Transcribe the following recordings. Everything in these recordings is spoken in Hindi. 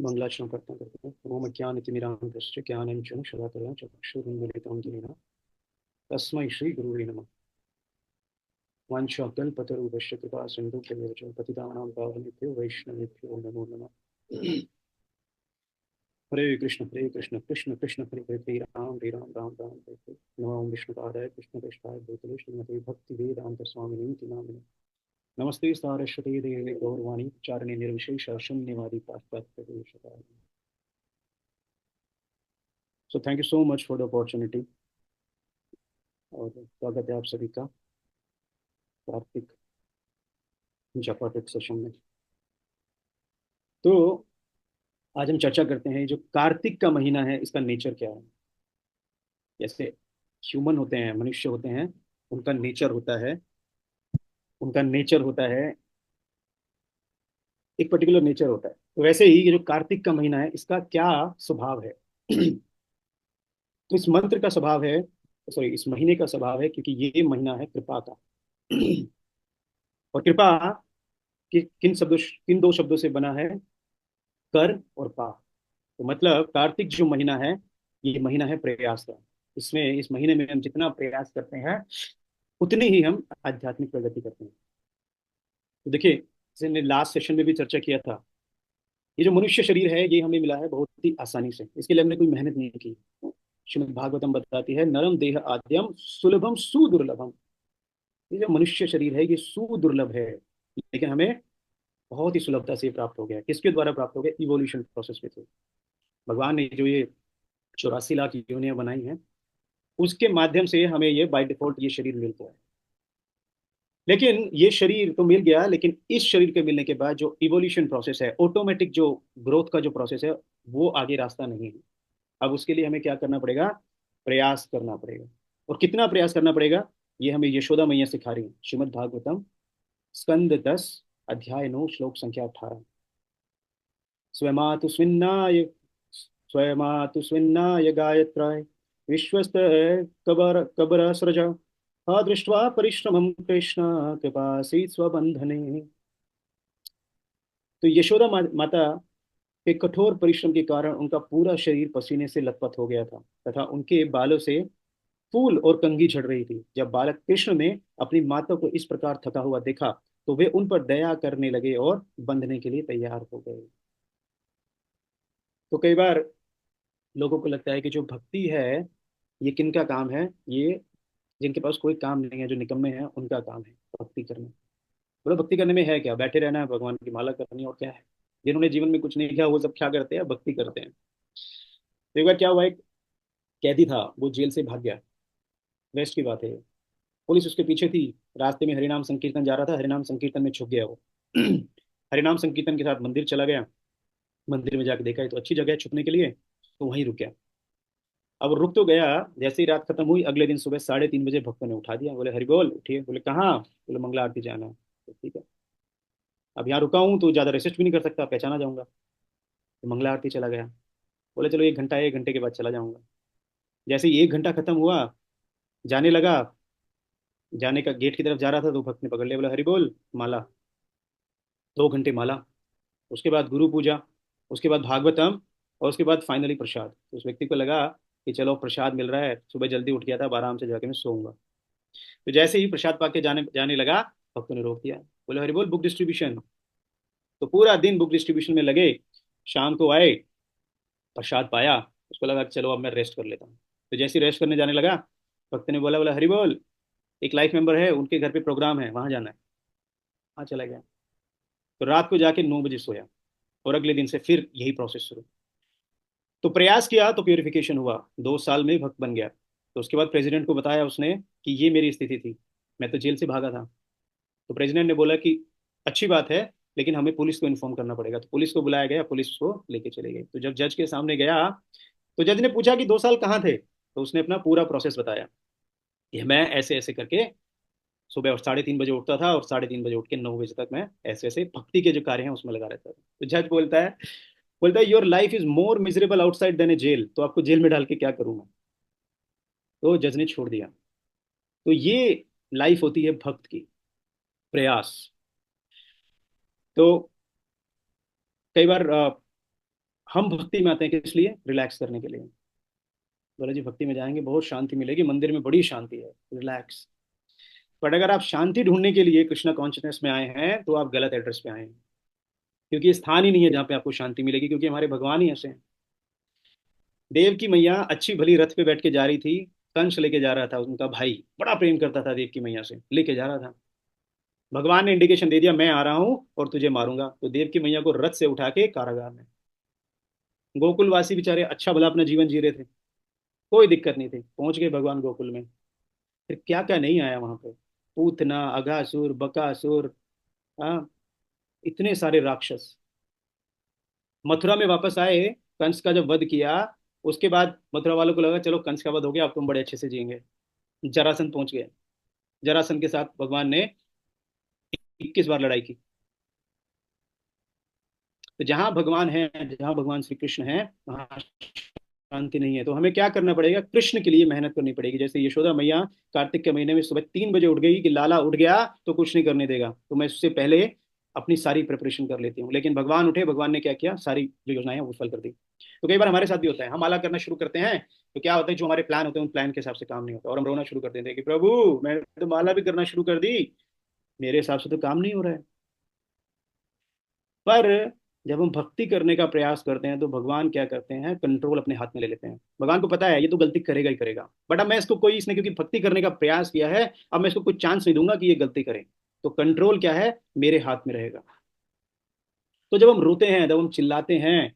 मंगलाचरण करते हैं ओम ज्ञानतिमिरान्धस्य ज्ञानञ्जनं शलाकया चक्षुरुन्मीलितं येन तस्मै श्रीगुरुवे नमः। वाञ्छाकल्पतरुभ्यश्च कृपा सिन्धुभ्येव च पतितानां पावनेभ्यो वैष्णवेभ्यो नमो नमः। हरे कृष्ण कृष्ण कृष्ण हरे हरे हरे राम राम राम हरे हरे। नमो विष्णुपादाय कृष्णकृष्णाय भूतले श्रीमते भक्तिवेदान्त स्वामिनीति नामिने। नमस्ते सारस्वती देवे गौरवाणी चारणे निर्विशेष शून्यवादी पाश्चात्य। So thank you so much for the opportunity और स्वागत है आप सभी का कार्तिक जपाटिक सेशन में। तो आज हम चर्चा करते हैं जो कार्तिक का महीना है इसका नेचर क्या है। जैसे ह्यूमन होते हैं, मनुष्य होते हैं, उनका नेचर होता है, उनका नेचर होता है, एक पर्टिकुलर नेचर होता है। तो वैसे ही ये जो कार्तिक का महीना है इसका क्या स्वभाव है। तो इस मंत्र का स्वभाव है, सॉरी इस महीने का स्वभाव है, क्योंकि ये महीना है कृपा का। और कृपा किन दो शब्दों से बना है, कर और पा। तो मतलब कार्तिक जो महीना है ये महीना है प्रयास का। इसमें इस महीने में हम जितना प्रयास करते हैं उतनी ही हम आध्यात्मिक प्रगति करते हैं। तो देखिए, जैसे हमने लास्ट सेशन में भी चर्चा किया था, ये जो मनुष्य शरीर है ये हमें मिला है बहुत ही आसानी से, इसके लिए हमने कोई मेहनत नहीं की। श्रीमद् भागवतम बताती है नरम देह आद्यम सुलभम सुदुर्लभम। ये जो मनुष्य शरीर है ये सुदुर्लभ है, लेकिन हमें बहुत ही सुलभता से ये प्राप्त हो गया। किसके द्वारा प्राप्त हो गया? इवोल्यूशन प्रोसेस के थ्रू। भगवान ने जो ये 84 लाख योनियां बनाई हैं उसके माध्यम से हमें ये बाय डिफॉल्ट ये शरीर मिलता है। लेकिन ये शरीर तो मिल गया, लेकिन इस शरीर के मिलने के बाद जो इवोल्यूशन प्रोसेस है, ऑटोमेटिक जो ग्रोथ का जो प्रोसेस है, वो आगे रास्ता नहीं है। अब उसके लिए हमें क्या करना पड़ेगा? प्रयास करना पड़ेगा। और कितना प्रयास करना पड़ेगा ये हमें यशोदा मैया सिखा रही है। श्रीमद् भागवतम स्कंद 10 अध्याय 9 श्लोक संख्या 18। स्वयमातु स्विन्नाय स्वयमातु स्विन्नाय गायत्राय विश्वस्त कबर कबर सृज दृष्ट्वा परिश्रमं कृष्ण कृपासी स्वबंधने। तो यशोदा माता के कठोर परिश्रम के कारण उनका पूरा शरीर पसीने से लथपथ हो गया था तथा उनके बालों से फूल और कंघी झड़ रही थी। जब बालक कृष्ण ने अपनी माता को इस प्रकार थका हुआ देखा तो वे उन पर दया करने लगे और बंधने के लिए तैयार हो गए। तो कई बार लोगों को लगता है कि जो भक्ति है ये किनका काम है? ये जिनके पास कोई काम नहीं है, जो निकम्मे हैं, उनका काम है भक्ति करना। बोलो भक्ति करने में है क्या? बैठे रहना है, भगवान की माला करनी, और क्या है? जिन्होंने जीवन में कुछ नहीं किया वो सब क्या करते हैं? भक्ति करते हैं। तो एक बार क्या हुआ, एक कैदी था, वो जेल से भाग गया। वेस्ट की बात है। पुलिस उसके पीछे थी। रास्ते में हरिनाम संकीर्तन जा रहा था, हरिनाम संकीर्तन में छुप गया वो। हरिनाम संकीर्तन के साथ मंदिर चला गया। मंदिर में जाके देखा ये तो अच्छी जगह है छुपने के लिए, तो वहीं रुक गया। अब रुक तो गया, जैसे ही रात खत्म हुई अगले दिन सुबह 3:30 बजे भक्तों ने उठा दिया। बोले हरि बोल उठिए। बोले कहाँ? बोले मंगला आरती जाना है। तो ठीक है, अब यहाँ रुका हूँ तो ज़्यादा रेसिस्ट भी नहीं कर सकता, पहचाना जाऊंगा। तो मंगला आरती चला गया। बोले चलो 1 घंटा है, 1 घंटे के बाद चला जाऊंगा। जैसे ही 1 घंटा खत्म हुआ, जाने लगा, जाने का गेट की तरफ जा रहा था तो भक्त ने पकड़ लिया। बोला हरि बोल माला। 2 घंटे माला, उसके बाद गुरु पूजा, उसके बाद भागवतम, और उसके बाद फाइनली प्रसाद। तो उस व्यक्ति को लगा कि चलो प्रसाद मिल रहा है, सुबह जल्दी उठ गया था, अब आराम से जाके मैं सोऊंगा। तो जैसे ही प्रसाद पाके जाने जाने लगा, भक्तों ने रोक दिया। बोले हरि बोल बुक डिस्ट्रीब्यूशन। तो पूरा दिन बुक डिस्ट्रीब्यूशन में लगे। शाम को आए, प्रसाद पाया, उसको लगा कि चलो अब मैं रेस्ट कर लेता हूँ। तो जैसे ही रेस्ट करने जाने लगा, भक्त ने बोला, बोला हरि बोल एक लाइफ मेंबर है, उनके घर पे प्रोग्राम है, वहां जाना है। वहां चला गया। तो रात को जाके 9 बजे सोया, और अगले दिन से फिर यही प्रोसेस शुरू। तो प्रयास किया तो प्योरिफिकेशन हुआ, 2 साल में भक्त बन गया। तो उसके बाद प्रेसिडेंट को बताया उसने कि ये मेरी स्थिति थी, मैं तो जेल से भागा था। तो प्रेसिडेंट ने बोला कि अच्छी बात है, लेकिन हमें पुलिस को इन्फॉर्म करना पड़ेगा। तो पुलिस को बुलाया गया, पुलिस को लेके चले गई। तो जब जज के सामने गया तो जज ने पूछा कि 2 साल कहाँ थे? तो उसने अपना पूरा प्रोसेस बताया कि मैं ऐसे ऐसे करके सुबह और 3:30 बजे उठता था, और 3:30 बजे उठ के 9 बजे तक मैं ऐसे ऐसे भक्ति के जो कार्य हैं उसमें लगा रहता था। तो जज बोलता है your life is more miserable outside than a jail. तो आपको जेल में डाल के क्या करूं मैं? तो जज ने छोड़ दिया। तो ये लाइफ होती है भक्त की, प्रयास। तो कई बार हम भक्ति में आते हैं किस लिए? रिलैक्स करने के लिए। बोला जी भक्ति में जाएंगे बहुत शांति मिलेगी, मंदिर में बड़ी शांति है, रिलैक्स। बट अगर आप शांति ढूंढने के लिए कृष्णा कॉन्शियसनेस में आए हैं तो आप गलत एड्रेस पे आए हैं, क्योंकि ये स्थान ही नहीं है जहाँ पे आपको शांति मिलेगी, क्योंकि हमारे भगवान ही ऐसे हैं। देव की मैया अच्छी भली रथ पे बैठ के जा रही थी, कंस लेके जा रहा था, उनका भाई बड़ा प्रेम करता था देव की मैया से, लेके जा रहा था। भगवान ने इंडिकेशन दे दिया मैं आ रहा हूँ और तुझे मारूंगा, तो देव की मैया को रथ से उठा के कारागार में। गोकुलवासी बेचारे अच्छा भला अपना जीवन जी रहे थे, कोई दिक्कत नहीं थी, पहुंच गए भगवान गोकुल में। फिर क्या क्या नहीं आया वहां पे, पूतना, अघासुर, बकासुर, हाँ, इतने सारे राक्षस। मथुरा में वापस आए, कंस का जब वध किया, उसके बाद मथुरा वालों को लगा चलो कंस का वध हो गया, अब तुम बड़े अच्छे से जिएंगे। जरासंध पहुंच गए, जरासंध के साथ भगवान ने 21 बार लड़ाई की। तो जहां भगवान है, जहां भगवान श्री कृष्ण है, वहां शांति नहीं है। तो हमें क्या करना पड़ेगा? कृष्ण के लिए मेहनत करनी पड़ेगी। जैसे यशोदा मैया कार्तिक के महीने में सुबह 3 बजे उठ गई कि लाला उठ गया तो कुछ नहीं करने देगा, तो मैं उससे पहले अपनी सारी प्रिपरेशन कर लेती हूँ। लेकिन भगवान उठे, भगवान ने क्या किया, सारी जो योजनाएं हैं वो सफल कर दी। तो कई बार हमारे साथ भी होता है, हम माला करना शुरू करते हैं तो क्या होता है, जो हमारे प्लान होते हैं उन प्लान के हिसाब से काम नहीं होता, और हम रोना शुरू कर देते हैं कि प्रभु मैंने तो माला भी करना शुरू कर दी, मेरे हिसाब से तो काम नहीं हो रहा है। पर जब हम भक्ति करने का प्रयास करते हैं तो भगवान क्या करते हैं, कंट्रोल अपने हाथ में ले लेते हैं। भगवान को पता है ये तो गलती करेगा ही करेगा, बट अब मैं इसको कोई, इसने क्योंकि भक्ति करने का प्रयास किया है, अब मैं इसको कोई चांस नहीं दूंगा कि ये गलती करे। तो कंट्रोल क्या है, मेरे हाथ में रहेगा। तो जब हम रोते हैं, जब हम चिल्लाते हैं,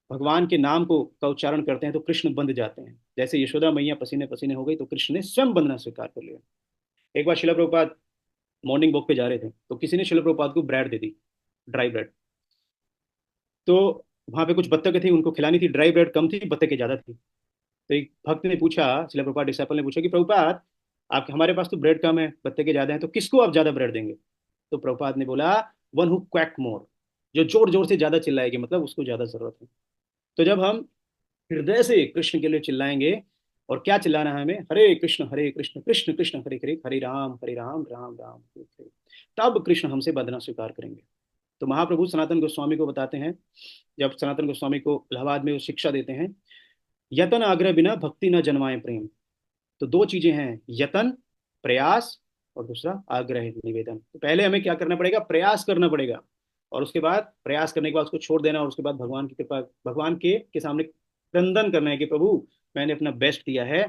भगवान के नाम को का उच्चारण करते हैं, तो कृष्ण बंध जाते हैं। जैसे यशोदा मैया पसीने पसीने हो गई तो कृष्ण ने स्वयं बंधना स्वीकार कर लिया। एक बार शिला प्रभुपाद मॉर्निंग वॉक पे जा रहे थे, तो किसी ने शिला प्रभुपाद को ब्रेड दे दी, ड्राई ब्रेड। तो वहां पे कुछ बत्तखें थी, उनको खिलानी थी, ड्राई ब्रेड कम थी, बत्तखें ज्यादा थी। तो एक भक्त ने पूछा, शिला प्रभुपाद डिसाइपल ने पूछा कि प्रभुपाद, आप हमारे पास तो ब्रेड कम है, बत्तखें ज्यादा हैं, तो किसको आप ज्यादा ब्रेड देंगे? तो प्रभुपाद ने बोला, वन हु क्वैक मोर, जो जोर जोर से ज्यादा चिल्लाएगी, मतलब उसको ज्यादा जरूरत है। तो जब हम हृदय से कृष्ण के लिए चिल्लाएंगे, और क्या चिल्लाना है हमें, हरे कृष्ण कृष्ण कृष्ण हरे हरे, हरे राम राम राम हरे हरे, तब कृष्ण हमसे बंधना स्वीकार करेंगे। तो महाप्रभु सनातन गोस्वामी को बताते हैं, जब सनातन गोस्वामी को इलाहाबाद में वो शिक्षा देते हैं, यतन आग्रह बिना भक्ति न जन्माए प्रेम। तो दो चीजें हैं, यतन, प्रयास, और दूसरा आग्रह, निवेदन। तो पहले हमें क्या करना पड़ेगा, प्रयास करना पड़ेगा, और उसके बाद प्रयास करने के बाद उसको छोड़ देना, और उसके बाद भगवान की कृपा, भगवान के सामने क्रंदन करना है कि प्रभु मैंने अपना बेस्ट दिया है,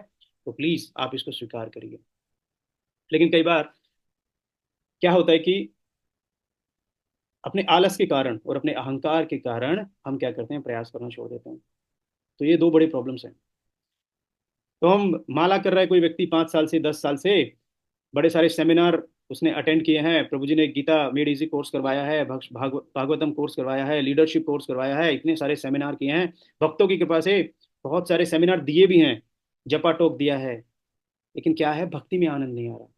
तो प्लीज आप इसको स्वीकार करिए। लेकिन कई बार क्या होता है कि अपने आलस के कारण और अपने अहंकार के कारण हम क्या करते हैं, प्रयास करना छोड़ देते हैं। तो ये दो बड़े प्रॉब्लम्स हैं। तो हम माला कर रहा है कोई व्यक्ति 5 साल से, 10 साल से, बड़े सारे सेमिनार उसने अटेंड किए हैं, प्रभु जी ने गीता मेड इजी कोर्स करवाया है, भागवतम कोर्स करवाया है, लीडरशिप कोर्स करवाया है, इतने सारे सेमिनार किए हैं भक्तों की कृपा से, बहुत सारे सेमिनार दिए भी हैं, जपा टोक दिया है, लेकिन क्या है, भक्ति में आनंद नहीं आ रहा।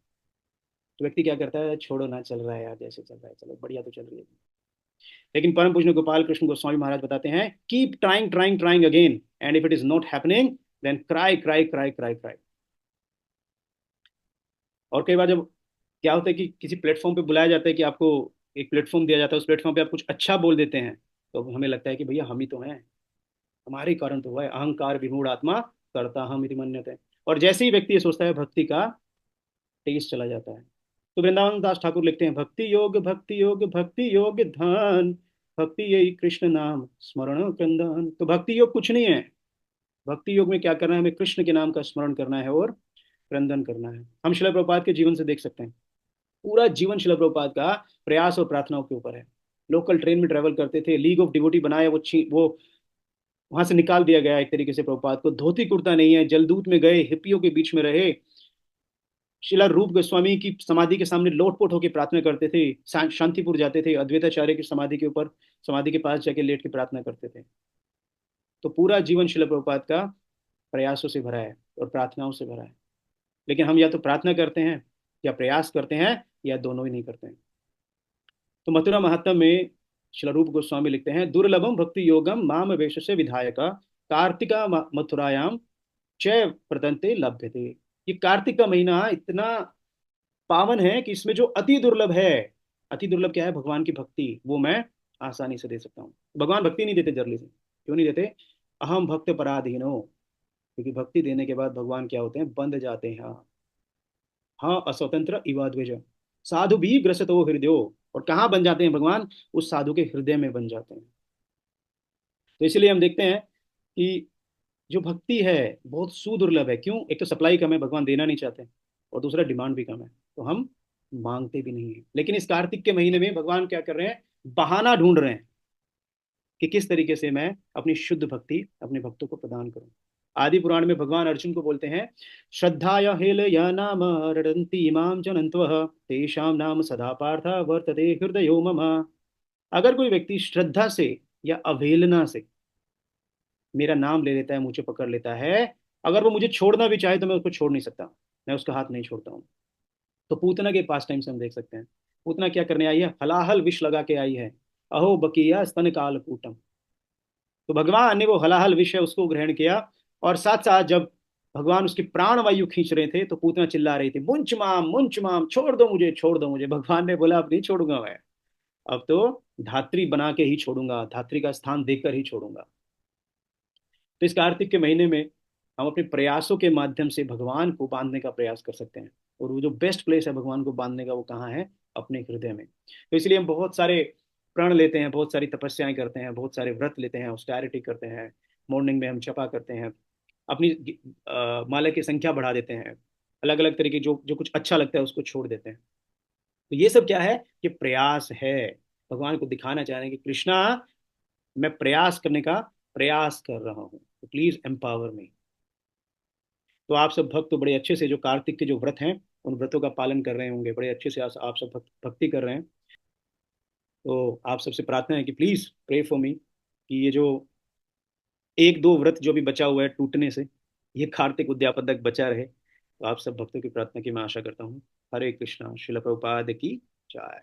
तो व्यक्ति क्या करता है, छोड़ो ना, चल रहा है यार, जैसे चल रहा है चलो, बढ़िया तो चल रही है। लेकिन परम पूज्य गोपाल कृष्ण गोस्वामी महाराज बताते हैं, keep trying trying trying again, and if it is not happening, then cry cry cry cry cry. और कई बार जब क्या होता है कि किसी प्लेटफॉर्म पे बुलाया जाता है, कि आपको एक प्लेटफॉर्म दिया जाता है, उस प्लेटफॉर्म पे आप कुछ अच्छा बोल देते हैं, तो हमें लगता है कि भैया हम ही तो हैं, हमारे ही कारण तो हुआ है, अहंकार विमूढ़ आत्मा करता हम इति मन्यते। और जैसे ही व्यक्ति ये सोचता है, भक्ति का टेस्ट चला जाता है। तो वृंदावन दास ठाकुर लिखते हैं, भक्ति योग भक्ति योग भक्ति योग ध्यान, भक्ति यही कृष्ण नाम स्मरण क्रंदन। तो भक्ति योग कुछ नहीं है, भक्ति योग में क्या करना है, हमें कृष्ण के नाम का स्मरण करना है और क्रंदन करना है। हम शिला प्रभुपाद के जीवन से देख सकते हैं, पूरा जीवन शिला प्रभुपाद का प्रयास और प्रार्थनाओं के ऊपर है। लोकल ट्रेन में ट्रेवल करते थे, लीग ऑफ डिवोटी बनाया, वो वहां से निकाल दिया गया एक तरीके से प्रभुपाद को, धोती कुर्ता नहीं है, जलदूत में गए, हिप्पियों के बीच में रहे, शिला रूप गोस्वामी की समाधि के सामने लोटपोट होकर प्रार्थना करते थे, शांतिपुर जाते थे, अद्वैताचार्य की समाधि के ऊपर, समाधि के पास जाके लेट के प्रार्थना करते थे। तो पूरा जीवन शिला प्रभुपाद का प्रयासों से भरा है और प्रार्थनाओं से भरा है। लेकिन हम या तो प्रार्थना करते हैं या प्रयास करते हैं, या दोनों ही नहीं करते हैं। तो मथुरा महात्म्य में श्री रूप गोस्वामी लिखते हैं, दुर्लभम भक्ति योगम माम वेश से विधायका, कार्तिका मथुरायाम चय प्रदंते लभ्यते। ये कार्तिक का महीना इतना पावन है कि इसमें जो अति दुर्लभ है, अति दुर्लभ क्या है, भगवान की भक्ति, वो मैं आसानी से दे सकता हूँ। भगवान भक्ति नहीं देते जल्दी से, क्यों नहीं देते? अहम भक्त पराधीनो, क्योंकि भक्ति देने के बाद भगवान क्या होते हैं, बंध जाते हैं। हाँ, अस्वतंत्र इवाद्विज, साधु भी ग्रसतो हृदयो। और कहाँ बन जाते हैं भगवान? उस साधु के हृदय में बन जाते हैं। तो इसलिए हम देखते हैं कि जो भक्ति है बहुत सुदुर्लभ है। क्यों? एक तो सप्लाई कम है, भगवान देना नहीं चाहते, और दूसरा डिमांड भी कम है, तो हम मांगते भी नहीं है। लेकिन इस कार्तिक के महीने में भगवान क्या कर रहे हैं? बहाना ढूंढ रहे हैं कि किस तरीके से मैं अपनी शुद्ध भक्ति अपने भक्तों को प्रदान करूं। आदि पुराण में भगवान अर्जुन को बोलते हैं, श्रद्धाया हेल या नाम रटन्ति इमाम जनन्त्वः तेषां नाम सदा पार्थ वर्तते हृदयो मम। अगर कोई व्यक्ति श्रद्धा से या अवहेलना से मेरा नाम ले लेता है, मुझे पकड़ लेता है, अगर वो मुझे छोड़ना भी चाहे तो मैं उसको छोड़ नहीं सकता, मैं उसका हाथ नहीं छोड़ता हूँ। तो पूतना के पास टाइम से हम देख सकते हैं, पूतना क्या करने आई है? हलाहल विष लगा के आई है। अहो बकिया स्तन काल कूटम। तो भगवान ने वो हलाहल विष है उसको ग्रहण किया, और साथ साथ जब भगवान उसकी प्राण वायु खींच रहे थे तो पूतना चिल्ला रही थी, मुंच माम, छोड़ दो मुझे, छोड़ दो मुझे। भगवान ने बोला अब नहीं छोड़ूंगा मैं, अब तो धात्री बना के ही छोड़ूंगा, धात्री का स्थान देकर ही छोड़ूंगा। तो इस कार्तिक के महीने में हम अपने प्रयासों के माध्यम से भगवान को बांधने का प्रयास कर सकते हैं। और वो जो बेस्ट प्लेस है भगवान को बांधने का, वो कहाँ है? अपने हृदय में। तो इसलिए हम बहुत सारे प्रण लेते हैं, बहुत सारी तपस्याएं करते हैं, बहुत सारे व्रत लेते हैं, ऑस्टेरिटी करते हैं, मॉर्निंग में हम जपा करते हैं, अपनी माला की संख्या बढ़ा देते हैं, अलग अलग तरीके जो जो कुछ अच्छा लगता है उसको छोड़ देते हैं। तो ये सब क्या है? ये प्रयास है। भगवान को दिखाना चाह रहे हैं कि कृष्णा, मैं प्रयास करने का प्रयास कर रहा हूँ, तो प्लीज एम्पावर मी। तो आप सब भक्त तो बड़े अच्छे से जो कार्तिक के जो व्रत हैं उन व्रतों का पालन कर रहे होंगे, बड़े अच्छे से आप सब भक्ति कर रहे हैं। तो आप सबसे प्रार्थना है कि प्लीज प्रे फॉर मी, कि ये जो एक दो व्रत जो भी बचा हुआ है टूटने से, ये कार्तिक उद्यापन तक बचा रहे। तो आप सब भक्तों की प्रार्थना की मैं आशा करता हूँ। हरे कृष्णा, शिल प्रभुपाद की जय।